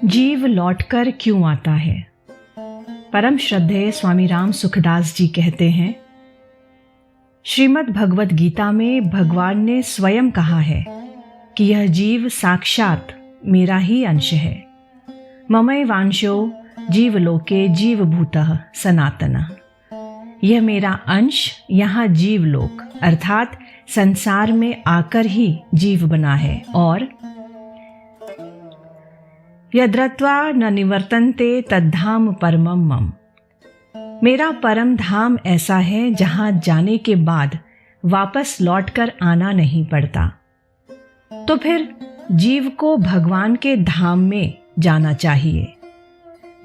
जीव लौटकर क्यों आता है। परम श्रद्धेय स्वामी राम सुखदास जी कहते हैं, श्रीमद् भगवत गीता में भगवान ने स्वयं कहा है कि यह जीव साक्षात मेरा ही अंश है। ममैवांशो जीवलोके जीवभूतः सनातनः। यह मेरा अंश यहाँ जीवलोक अर्थात संसार में आकर ही जीव बना है और यद्रत्वा न निवर्तन्ते तद्धाम परमम मम। मेरा परम धाम ऐसा है जहाँ जाने के बाद वापस लौटकर आना नहीं पड़ता। तो फिर जीव को भगवान के धाम में जाना चाहिए,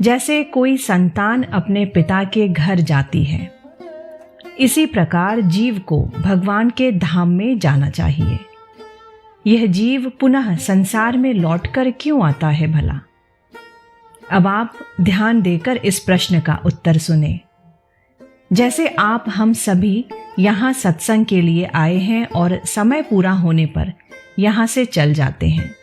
जैसे कोई संतान अपने पिता के घर जाती है। इसी प्रकार जीव को भगवान के धाम में जाना चाहिए। यह जीव पुनः संसार में लौटकर क्यों आता है भला? अब आप ध्यान देकर इस प्रश्न का उत्तर सुने। जैसे आप हम सभी यहाँ सत्संग के लिए आए हैं और समय पूरा होने पर यहाँ से चल जाते हैं।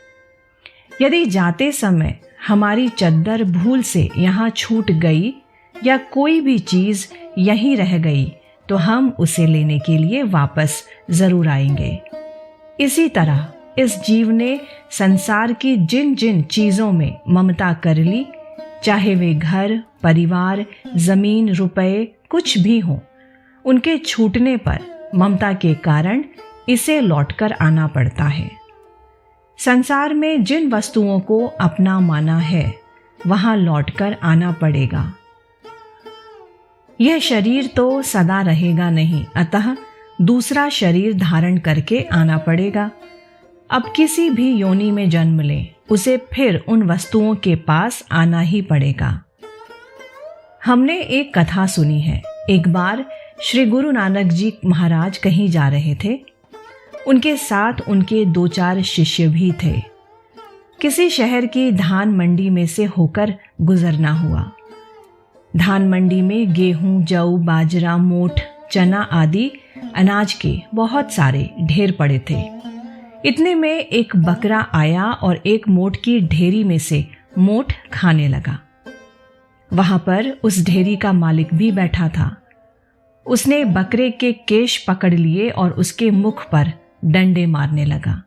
यदि जाते समय हमारी चद्दर भूल से यहाँ छूट गई या कोई भी चीज़ यहीं रह गई तो हम उसे लेने के लिए वापस ज़रूर आएंगे। इसी तरह इस जीव ने संसार की जिन जिन चीज़ों में ममता कर ली, चाहे वे घर, परिवार, ज़मीन, रुपए कुछ भी हों, उनके छूटने पर ममता के कारण इसे लौटकर आना पड़ता है। संसार में जिन वस्तुओं को अपना माना है वहाँ लौटकर आना पड़ेगा। यह शरीर तो सदा रहेगा नहीं, अतः दूसरा शरीर धारण करके आना पड़ेगा। अब किसी भी योनि में जन्म ले, उसे फिर उन वस्तुओं के पास आना ही पड़ेगा। हमने एक कथा सुनी है। एक बार श्री गुरु नानक जी महाराज कहीं जा रहे थे। उनके साथ उनके 2-4 शिष्य भी थे। किसी शहर की धान मंडी में से होकर गुजरना हुआ। धान मंडी में गेहूं, जौ, बाजरा, मोठ, चना आदि अनाज के बहुत सारे ढेर पड़े थे। इतने में एक बकरा आया और एक मोठ की ढेरी में से मोठ खाने लगा। वहां पर उस ढेरी का मालिक भी बैठा था। उसने बकरे के केश पकड़ लिए और उसके मुख पर डंडे मारने लगा।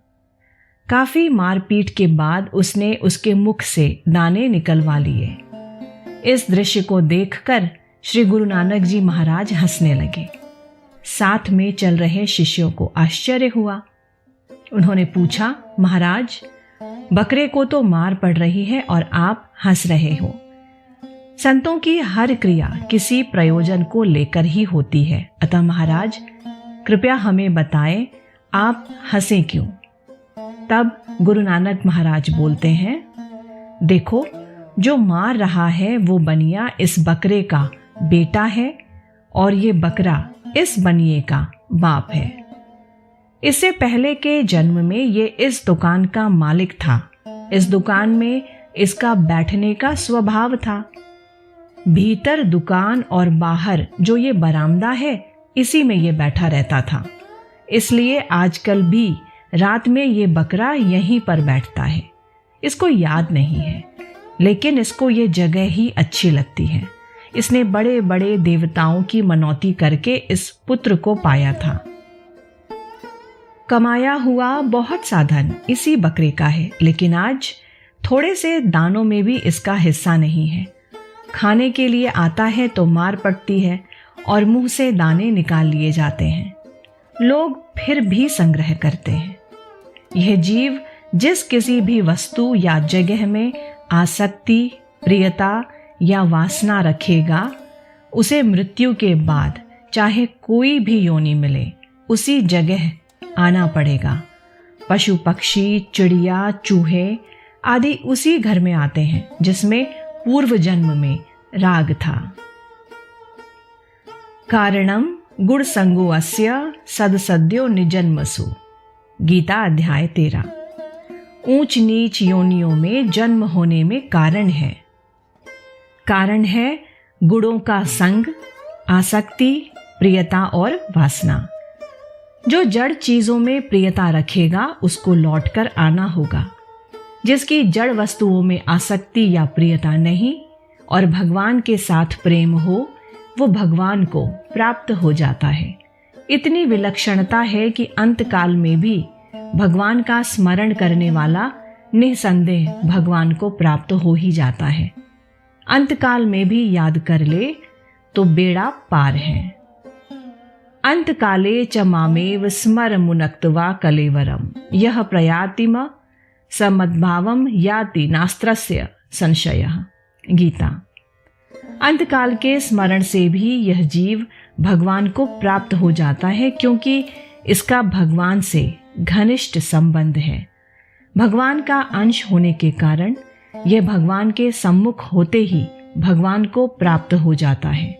काफी मारपीट के बाद उसने उसके मुख से दाने निकलवा लिए। इस दृश्य को देखकर श्री गुरु नानक जी महाराज हंसने लगे। साथ में चल रहे शिष्यों को आश्चर्य हुआ। उन्होंने पूछा, महाराज, बकरे को तो मार पड़ रही है और आप हंस रहे हो। संतों की हर क्रिया किसी प्रयोजन को लेकर ही होती है, अतः महाराज कृपया हमें बताएं आप हंसे क्यों? तब गुरु नानक महाराज बोलते हैं, देखो, जो मार रहा है वो बनिया इस बकरे का बेटा है और ये बकरा इस बनिए का बाप है। इससे पहले के जन्म में ये इस दुकान का मालिक था। इस दुकान में इसका बैठने का स्वभाव था। भीतर दुकान और बाहर जो ये बरामदा है, इसी में ये बैठा रहता था। इसलिए आजकल भी रात में ये बकरा यहीं पर बैठता है। इसको याद नहीं है, लेकिन इसको ये जगह ही अच्छी लगती है। इसने बड़े बड़े देवताओं की मनौती करके इस पुत्र को पाया था। कमाया हुआ बहुत साधन इसी बकरे का है, लेकिन आज थोड़े से दानों में भी इसका हिस्सा नहीं है। खाने के लिए आता है तो मार पड़ती है और मुंह से दाने निकाल लिए जाते हैं। लोग फिर भी संग्रह करते हैं। यह जीव जिस किसी भी वस्तु या जगह में आसक्ति, प्रियता या वासना रखेगा, उसे मृत्यु के बाद चाहे कोई भी योनि मिले, उसी जगह आना पड़ेगा। पशु पक्षी, चिड़िया, चूहे आदि उसी घर में आते हैं जिसमें पूर्व जन्म में राग था। कारणम गुण संगो अस्य सदसद्यो निजन्मसु। गीता अध्याय 13। ऊंच नीच योनियों में जन्म होने में कारण है। कारण है गुणों का संग, आसक्ति, प्रियता और वासना। जो जड़ चीजों में प्रियता रखेगा उसको लौटकर आना होगा। जिसकी जड़ वस्तुओं में आसक्ति या प्रियता नहीं और भगवान के साथ प्रेम हो, वो भगवान को प्राप्त हो जाता है। इतनी विलक्षणता है कि अंतकाल में भी भगवान का स्मरण करने वाला निसंदेह भगवान को प्राप्त हो ही जाता है। अंतकाल में भी याद कर ले तो बेड़ा पार है। अंतकाले च मामेव स्मर मुनक्त्वा कलेवरम यह प्रयातिम समद्भावम याति नास्त्रस्य संशयः। गीता। अंतकाल के स्मरण से भी यह जीव भगवान को प्राप्त हो जाता है, क्योंकि इसका भगवान से घनिष्ठ संबंध है। भगवान का अंश होने के कारण यह भगवान के सम्मुख होते ही भगवान को प्राप्त हो जाता है।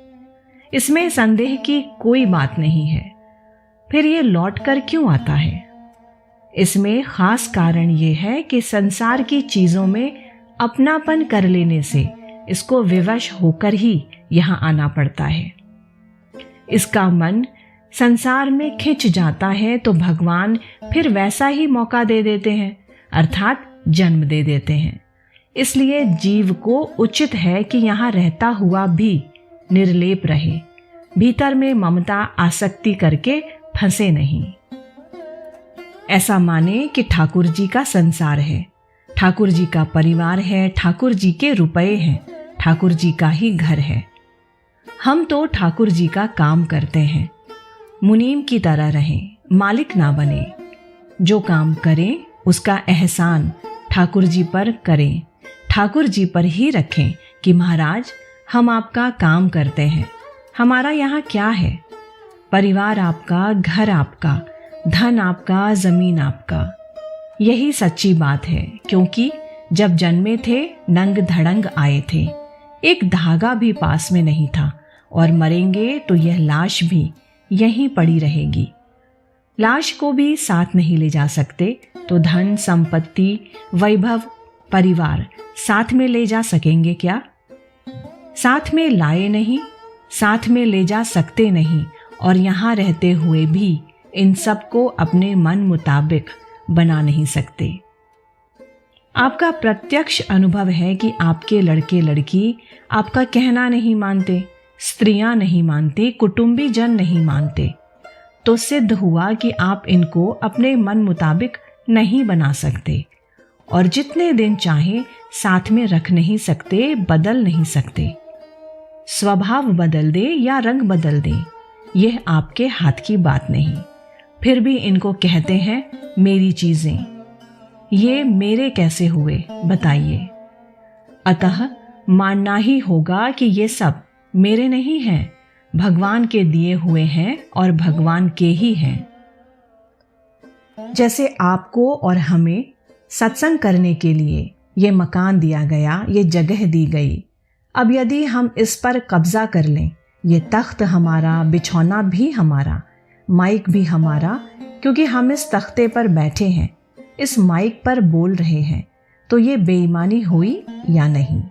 इसमें संदेह की कोई बात नहीं है। फिर ये लौट कर क्यों आता है? इसमें खास कारण ये है कि संसार की चीजों में अपनापन कर लेने से इसको विवश होकर ही यहाँ आना पड़ता है। इसका मन संसार में खिंच जाता है तो भगवान फिर वैसा ही मौका दे देते हैं, अर्थात जन्म दे देते हैं। इसलिए जीव को उचित है कि यहाँ रहता हुआ भी निर्लेप रहे, भीतर में ममता आसक्ति करके फंसे नहीं। ऐसा माने कि ठाकुर जी का संसार है, ठाकुर जी का परिवार है, ठाकुर जी के रुपए हैं, ठाकुर जी का ही घर है। हम तो ठाकुर जी का काम करते हैं। मुनीम की तरह रहें, मालिक ना बने। जो काम करें उसका एहसान ठाकुर जी पर करें, ठाकुर जी पर ही रखें कि महाराज हम आपका काम करते हैं। हमारा यहाँ क्या है? परिवार आपका, घर आपका, धन आपका, जमीन आपका। यही सच्ची बात है, क्योंकि जब जन्मे थे नंग धड़ंग आए थे, एक धागा भी पास में नहीं था, और मरेंगे तो यह लाश भी यहीं पड़ी रहेगी। लाश को भी साथ नहीं ले जा सकते तो धन संपत्ति वैभव परिवार साथ में ले जा सकेंगे क्या? साथ में लाए नहीं, साथ में ले जा सकते नहीं, और यहाँ रहते हुए भी इन सब को अपने मन मुताबिक बना नहीं सकते। आपका प्रत्यक्ष अनुभव है कि आपके लड़के लड़की आपका कहना नहीं मानते, स्त्रियां नहीं मानती, कुटुंबी जन नहीं मानते, तो सिद्ध हुआ कि आप इनको अपने मन मुताबिक नहीं बना सकते, और जितने दिन चाहे साथ में रख नहीं सकते, बदल नहीं सकते। स्वभाव बदल दे या रंग बदल दे, यह आपके हाथ की बात नहीं। फिर भी इनको कहते हैं मेरी चीजें। ये मेरे कैसे हुए बताइए? अतः मानना ही होगा कि ये सब मेरे नहीं हैं, भगवान के दिए हुए हैं और भगवान के ही हैं। जैसे आपको और हमें सत्संग करने के लिए ये मकान दिया गया, ये जगह दी गई। अब यदि हम इस पर कब्जा कर लें, ये तख्त हमारा, बिछौना भी हमारा, माइक भी हमारा, क्योंकि हम इस तख्ते पर बैठे हैं, इस माइक पर बोल रहे हैं, तो ये बेईमानी हुई या नहीं?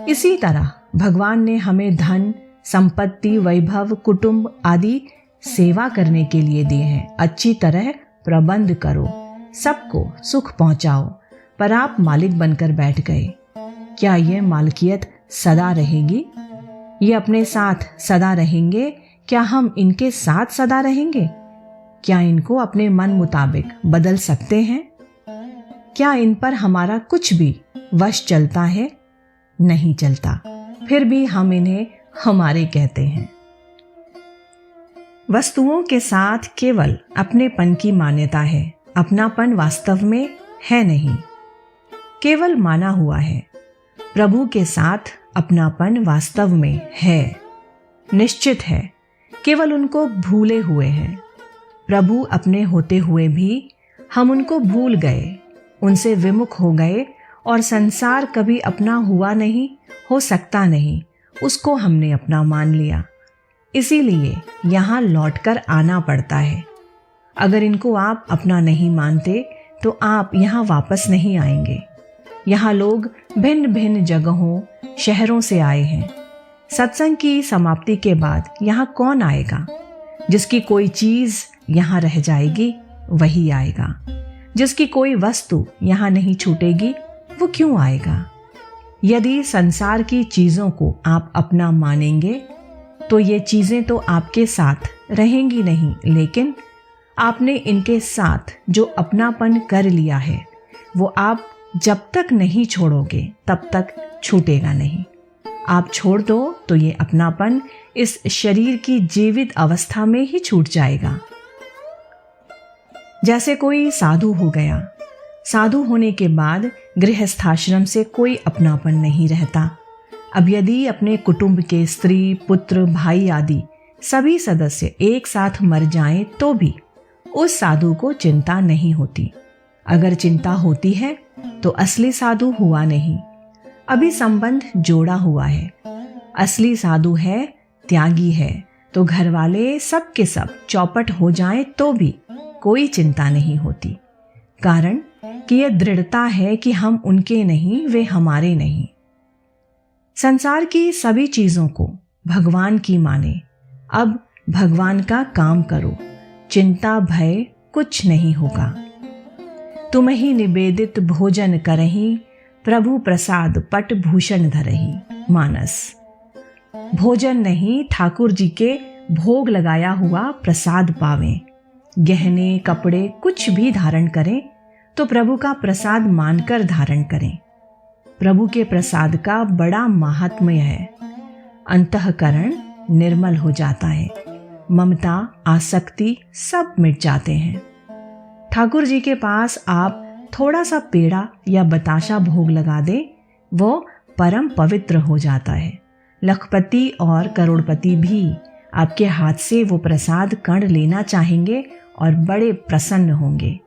इसी तरह भगवान ने हमें धन संपत्ति वैभव कुटुंब आदि सेवा करने के लिए दिए हैं। अच्छी तरह प्रबंध करो, सबको सुख पहुंचाओ, पर आप मालिक बनकर बैठ गए। क्या ये मालकियत सदा रहेगी? ये अपने साथ सदा रहेंगे? क्या हम इनके साथ सदा रहेंगे? क्या इनको अपने मन मुताबिक बदल सकते हैं? क्या इन पर हमारा कुछ भी वश चलता है? नहीं चलता। फिर भी हम इन्हें हमारे कहते हैं। वस्तुओं के साथ केवल अपनेपन की मान्यता है, अपनापन वास्तव में है नहीं, केवल माना हुआ है। प्रभु के साथ अपनापन वास्तव में है, निश्चित है, केवल उनको भूले हुए हैं। प्रभु अपने होते हुए भी हम उनको भूल गए, उनसे विमुख हो गए, और संसार कभी अपना हुआ नहीं, हो सकता नहीं, उसको हमने अपना मान लिया। इसीलिए यहाँ लौटकर आना पड़ता है। अगर इनको आप अपना नहीं मानते तो आप यहाँ वापस नहीं आएंगे। यहाँ लोग भिन्न भिन्न जगहों शहरों से आए हैं। सत्संग की समाप्ति के बाद यहाँ कौन आएगा? जिसकी कोई चीज़ यहाँ रह जाएगी वही आएगा। जिसकी कोई वस्तु यहाँ नहीं छूटेगी, वो क्यों आएगा? यदि संसार की चीज़ों को आप अपना मानेंगे तो ये चीज़ें तो आपके साथ रहेंगी नहीं, लेकिन आपने इनके साथ जो अपनापन कर लिया है वो आप जब तक नहीं छोड़ोगे तब तक छूटेगा नहीं। आप छोड़ दो तो ये अपनापन इस शरीर की जीवित अवस्था में ही छूट जाएगा। जैसे कोई साधु हो गया, साधु होने के बाद गृहस्थाश्रम से कोई अपनापन नहीं रहता। अब यदि अपने कुटुंब के स्त्री, पुत्र, भाई आदि सभी सदस्य एक साथ मर जाएं तो भी उस साधु को चिंता नहीं होती। अगर चिंता होती है तो असली साधु हुआ नहीं, अभी संबंध जोड़ा हुआ है। असली साधु है, त्यागी है, तो घर वाले सब के सब चौपट हो जाएं तो भी कोई चिंता नहीं होती, कारण कि यह दृढ़ता है कि हम उनके नहीं, वे हमारे नहीं। संसार की सभी चीजों को भगवान की माने। अब भगवान का काम करो, चिंता भय कुछ नहीं होगा। तुम ही निवेदित भोजन करही, प्रभु प्रसाद पट भूषण धरही। मानस। भोजन नहीं, ठाकुर जी के भोग लगाया हुआ प्रसाद पावें। गहने कपड़े कुछ भी धारण करें तो प्रभु का प्रसाद मानकर धारण करें। प्रभु के प्रसाद का बड़ा महात्म्य है। अंतःकरण निर्मल हो जाता है, ममता आसक्ति सब मिट जाते हैं। ठाकुर जी के पास आप थोड़ा सा पेड़ा या बताशा भोग लगा दें, वो परम पवित्र हो जाता है। लखपति और करोड़पति भी आपके हाथ से वो प्रसाद कण लेना चाहेंगे और बड़े प्रसन्न होंगे।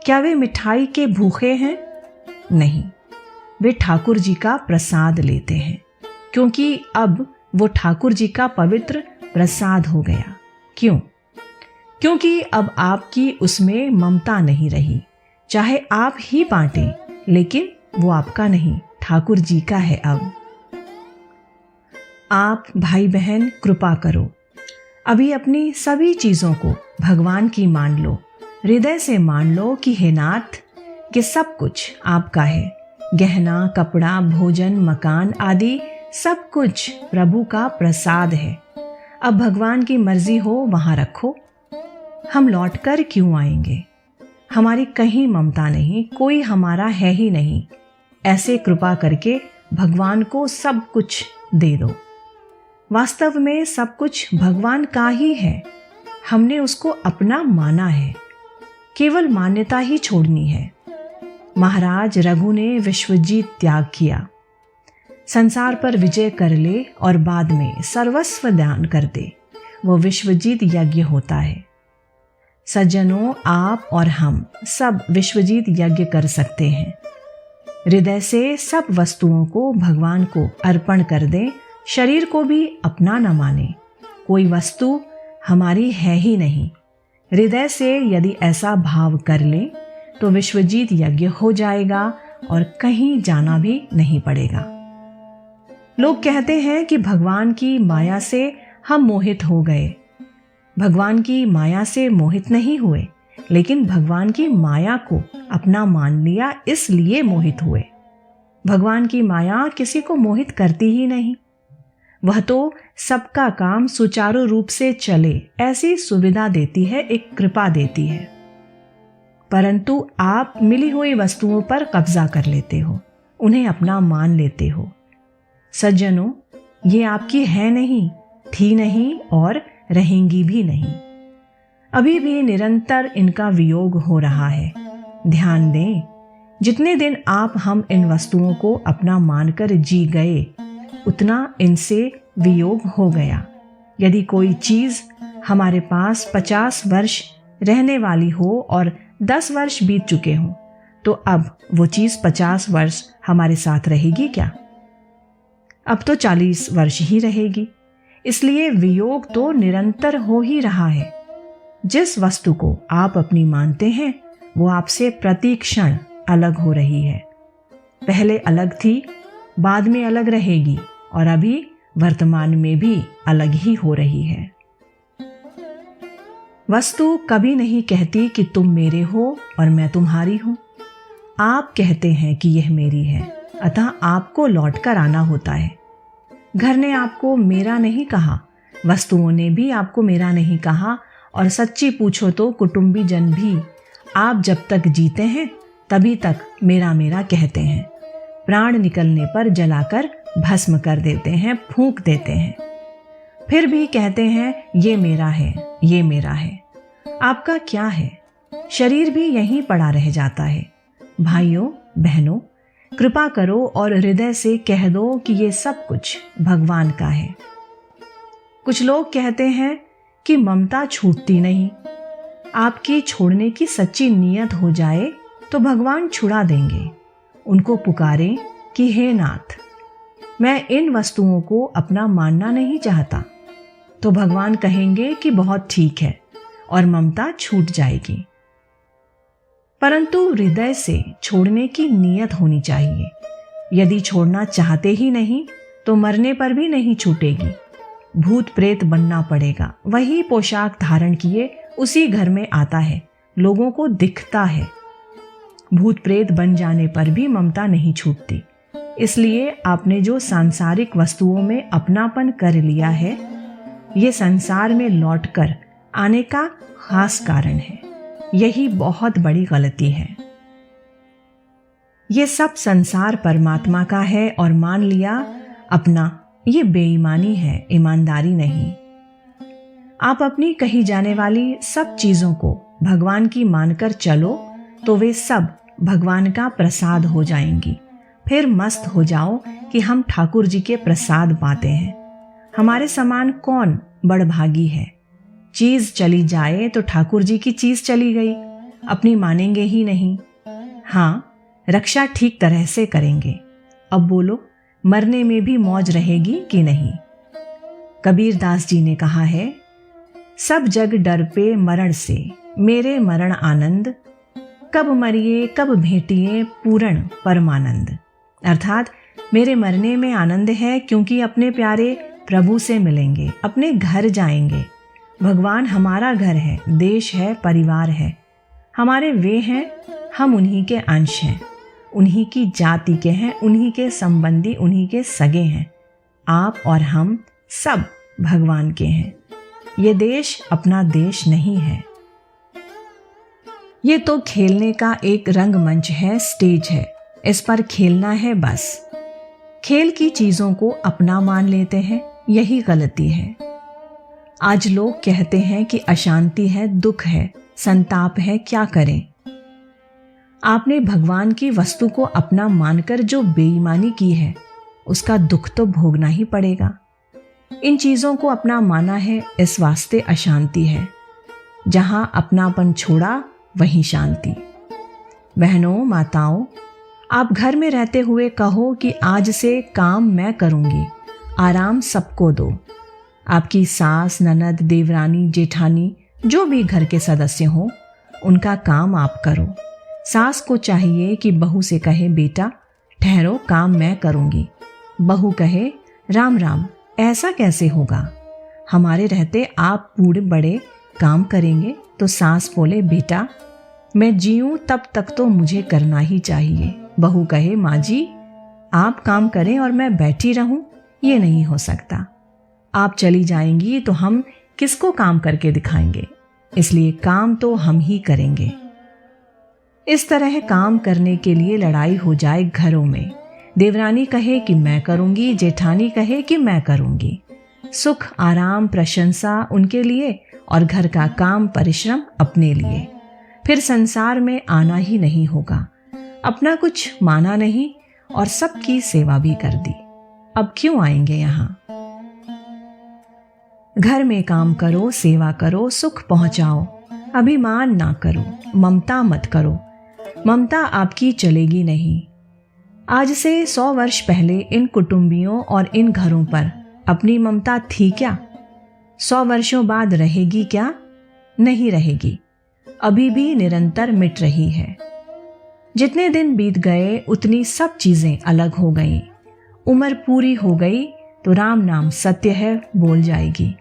क्या वे मिठाई के भूखे हैं? नहीं, वे ठाकुर जी का प्रसाद लेते हैं, क्योंकि अब वो ठाकुर जी का पवित्र प्रसाद हो गया। क्यों? क्योंकि अब आपकी उसमें ममता नहीं रही। चाहे आप ही बांटें, लेकिन वो आपका नहीं, ठाकुर जी का है। अब आप भाई बहन कृपा करो, अभी अपनी सभी चीजों को भगवान की मान लो। हृदय से मान लो कि हे नाथ, कि सब कुछ आपका है। गहना कपड़ा भोजन मकान आदि सब कुछ प्रभु का प्रसाद है। अब भगवान की मर्जी हो वहां रखो। हम लौटकर क्यों आएंगे? हमारी कहीं ममता नहीं, कोई हमारा है ही नहीं। ऐसे कृपा करके भगवान को सब कुछ दे दो। वास्तव में सब कुछ भगवान का ही है, हमने उसको अपना माना है, केवल मान्यता ही छोड़नी है। महाराज रघु ने विश्वजीत त्याग किया, संसार पर विजय कर ले और बाद में सर्वस्व दान कर दे, वो विश्वजीत यज्ञ होता है। सज्जनों, आप और हम सब विश्वजीत यज्ञ कर सकते हैं। हृदय से सब वस्तुओं को भगवान को अर्पण कर दें, शरीर को भी अपना न माने। कोई वस्तु हमारी है ही नहीं। हृदय से यदि ऐसा भाव कर ले तो विश्वजीत यज्ञ हो जाएगा और कहीं जाना भी नहीं पड़ेगा। लोग कहते हैं कि भगवान की माया से हम मोहित हो गए। भगवान की माया से मोहित नहीं हुए, लेकिन भगवान की माया को अपना मान लिया, इसलिए मोहित हुए। भगवान की माया किसी को मोहित करती ही नहीं। वह तो सबका काम सुचारू रूप से चले ऐसी सुविधा देती है, एक कृपा देती है। परंतु आप मिली हुई वस्तुओं पर कब्जा कर लेते हो, उन्हें अपना मान लेते हो। सज्जनों, ये आपकी है नहीं, थी नहीं और रहेंगी भी नहीं। अभी भी निरंतर इनका वियोग हो रहा है। ध्यान दें, जितने दिन आप हम इन वस्तुओं को अपना मानकर जी गए, उतना इनसे वियोग हो गया। यदि कोई चीज हमारे पास 50 वर्ष रहने वाली हो और 10 वर्ष बीत चुके हों, तो अब वो चीज 50 वर्ष हमारे साथ रहेगी क्या? अब तो 40 वर्ष ही रहेगी। इसलिए वियोग तो निरंतर हो ही रहा है। जिस वस्तु को आप अपनी मानते हैं, वो आपसे प्रति क्षण अलग हो रही है। पहले अलग थी, बाद में अलग रहेगी और अभी वर्तमान में भी अलग ही हो रही है। वस्तु कभी नहीं कहती कि तुम मेरे हो और मैं तुम्हारी हूं। आप कहते हैं कि यह मेरी है, अतः आपको लौट कर आना होता है। घर ने आपको मेरा नहीं कहा, वस्तुओं ने भी आपको मेरा नहीं कहा, और सच्ची पूछो तो कुटुंबी जन भी आप जब तक जीते हैं तभी तक मेरा मेरा कहते हैं। प्राण निकलने पर जलाकर भस्म कर देते हैं, फूंक देते हैं, फिर भी कहते हैं ये मेरा है, ये मेरा है। आपका क्या है? शरीर भी यहीं पड़ा रह जाता है। भाइयों बहनों, कृपा करो और हृदय से कह दो कि ये सब कुछ भगवान का है। कुछ लोग कहते हैं कि ममता छूटती नहीं। आपकी छोड़ने की सच्ची नीयत हो जाए तो भगवान छुड़ा देंगे। उनको पुकारें कि हे नाथ, मैं इन वस्तुओं को अपना मानना नहीं चाहता, तो भगवान कहेंगे कि बहुत ठीक है और ममता छूट जाएगी। परंतु हृदय से छोड़ने की नीयत होनी चाहिए। यदि छोड़ना चाहते ही नहीं तो मरने पर भी नहीं छूटेगी। भूत प्रेत बनना पड़ेगा। वही पोशाक धारण किए उसी घर में आता है, लोगों को दिखता है। भूत प्रेत बन जाने पर भी ममता नहीं छूटती। इसलिए आपने जो सांसारिक वस्तुओं में अपनापन कर लिया है, ये संसार में लौटकर आने का खास कारण है। यही बहुत बड़ी गलती है। ये सब संसार परमात्मा का है और मान लिया अपना, ये बेईमानी है, ईमानदारी नहीं। आप अपनी कही जाने वाली सब चीजों को भगवान की मानकर चलो तो वे सब भगवान का प्रसाद हो जाएंगी। फिर मस्त हो जाओ कि हम ठाकुर जी के प्रसाद पाते हैं। हमारे समान कौन बड़भागी है? चीज चली जाए तो ठाकुर जी की चीज चली गई, अपनी मानेंगे ही नहीं। हाँ, रक्षा ठीक तरह से करेंगे। अब बोलो, मरने में भी मौज रहेगी कि नहीं? कबीर दास जी ने कहा है, सब जग डर पे मरण से, मेरे मरण आनंद, कब मरिए कब भेटिए पूर्ण परमानंद। अर्थात मेरे मरने में आनंद है क्योंकि अपने प्यारे प्रभु से मिलेंगे, अपने घर जाएंगे। भगवान हमारा घर है, देश है, परिवार है। हमारे वे हैं, हम उन्हीं के अंश हैं, उन्हीं की जाति के हैं, उन्हीं के संबंधी, उन्हीं के सगे हैं। आप और हम सब भगवान के हैं। ये देश अपना देश नहीं है। ये तो खेलने का एक रंगमंच है, स्टेज है, इस पर खेलना है बस। खेल की चीजों को अपना मान लेते हैं, यही गलती है। आज लोग कहते हैं कि अशांति है, दुख है, संताप है, क्या करें? आपने भगवान की वस्तु को अपना मानकर जो बेईमानी की है, उसका दुख तो भोगना ही पड़ेगा। इन चीजों को अपना माना है, इस वास्ते अशांति है। जहां अपनापन छोड़ा वहीं शांति। बहनों माताओं, आप घर में रहते हुए कहो कि आज से काम मैं करूंगी, आराम सबको दो। आपकी सास, ननद, देवरानी, जेठानी, जो भी घर के सदस्य हों, उनका काम आप करो। सास को चाहिए कि बहू से कहे, बेटा ठहरो, काम मैं करूंगी। बहू कहे, राम राम, ऐसा कैसे होगा? हमारे रहते आप बूढ़े बड़े काम करेंगे? तो सास बोले, बेटा मैं जीऊं तब तक तो मुझे करना ही चाहिए। बहू कहे, माँ जी आप काम करें और मैं बैठी रहूं, ये नहीं हो सकता। आप चली जाएंगी तो हम किसको काम करके दिखाएंगे? इसलिए काम तो हम ही करेंगे। इस तरह काम करने के लिए लड़ाई हो जाए घरों में। देवरानी कहे कि मैं करूंगी, जेठानी कहे कि मैं करूंगी। सुख, आराम, प्रशंसा उनके लिए और घर का काम, परिश्रम अपने लिए। फिर संसार में आना ही नहीं होगा। अपना कुछ माना नहीं और सबकी सेवा भी कर दी। अब क्यों आएंगे यहाँ? घर में काम करो, सेवा करो, सुख पहुंचाओ। अभिमान ना करो, ममता मत करो। ममता आपकी चलेगी नहीं। आज से 100 वर्ष पहले इन कुटुंबियों और इन घरों पर अपनी ममता थी क्या? 100 वर्षों बाद रहेगी क्या? नहीं रहेगी। अभी भी निरंतर मिट रही है। जितने दिन बीत गए उतनी सब चीजें अलग हो गईं। उम्र पूरी हो गई तो राम नाम सत्य है बोल जाएगी।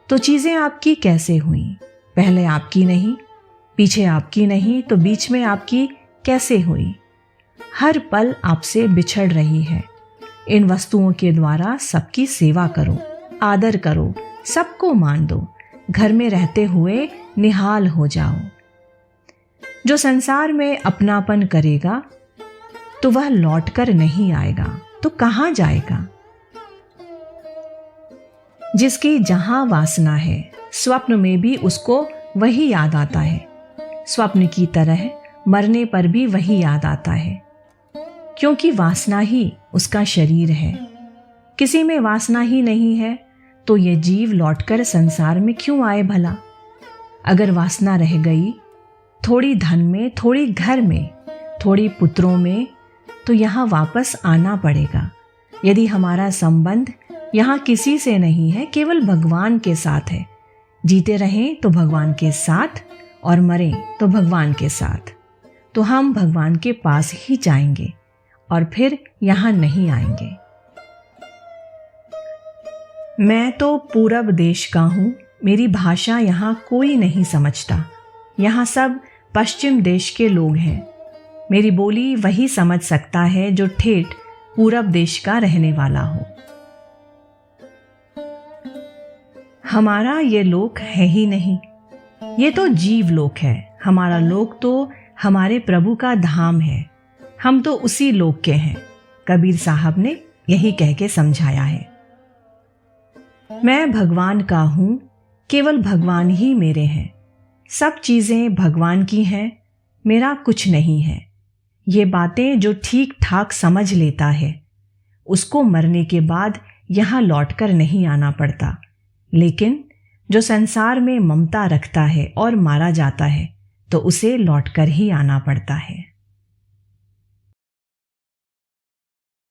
तो चीजें आपकी कैसे हुई? पहले आपकी नहीं, पीछे आपकी नहीं तो बीच में आपकी कैसे हुई? हर पल आपसे बिछड़ रही है। इन वस्तुओं के द्वारा सबकी सेवा करो, आदर करो, सबको मान दो, घर में रहते हुए निहाल हो जाओ। जो संसार में अपनापन करेगा तो वह लौटकर नहीं आएगा तो कहाँ जाएगा? जिसकी जहां वासना है, स्वप्न में भी उसको वही याद आता है। स्वप्न की तरह मरने पर भी वही याद आता है, क्योंकि वासना ही उसका शरीर है। किसी में वासना ही नहीं है तो ये जीव लौटकर संसार में क्यों आए भला? अगर वासना रह गई, थोड़ी धन में, थोड़ी घर में, थोड़ी पुत्रों में, तो यहाँ वापस आना पड़ेगा। यदि हमारा संबंध यहाँ किसी से नहीं है, केवल भगवान के साथ है, जीते रहें तो भगवान के साथ और मरें तो भगवान के साथ, तो हम भगवान के पास ही जाएंगे और फिर यहाँ नहीं आएंगे। मैं तो पूरब देश का हूँ, मेरी भाषा यहाँ कोई नहीं समझता। यहाँ सब पश्चिम देश के लोग हैं। मेरी बोली वही समझ सकता है जो ठेठ पूरब देश का रहने वाला हो। हमारा ये लोक है ही नहीं, ये तो जीव लोक है। हमारा लोक तो हमारे प्रभु का धाम है, हम तो उसी लोक के हैं। कबीर साहब ने यही कह के समझाया है। मैं भगवान का हूं, केवल भगवान ही मेरे हैं। सब चीजें भगवान की हैं, मेरा कुछ नहीं है। ये बातें जो ठीक ठाक समझ लेता है, उसको मरने के बाद यहाँ लौटकर नहीं आना पड़ता। लेकिन जो संसार में ममता रखता है और मारा जाता है, तो उसे लौटकर ही आना पड़ता है।